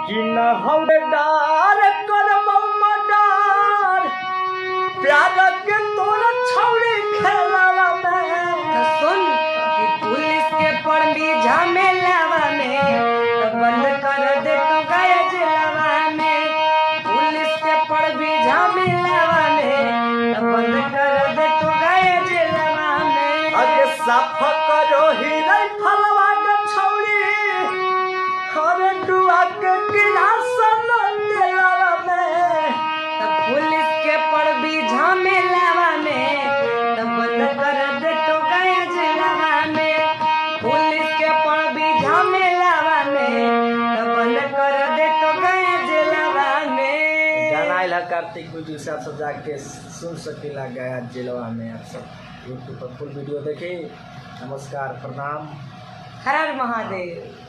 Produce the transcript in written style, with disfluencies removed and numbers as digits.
कि न हवे डार करबौ मडार प्यार के तोरा छौड़ी खेलावा में। तो सुन कि पुलिस के पड़बी झमेलावा में तो बंद कर दे तू गया जिलावा में। पुलिस के पड़बी झमेलावा में तो बंद कर दे तू गया जिलावा में। अगे साफ करो हिरै फलवा के छौड़ी और डुआ के गिलास न दिलावा में। तो पुलिस के पड़बी झमेलावा में तो बंद कर दे तू गया जिलावा में। पुलिस के पड़बी झमेलावा में तो बंद कर दे तू गया जिलावा में। गाना आइला कार्तिक वीडियो से आप सब जाके सुन सकेला गया जिलवा में। आप सब यूट्यूब पर फुल वीडियो देखें। नमस्कार, प्रणाम। हर हर महादेव।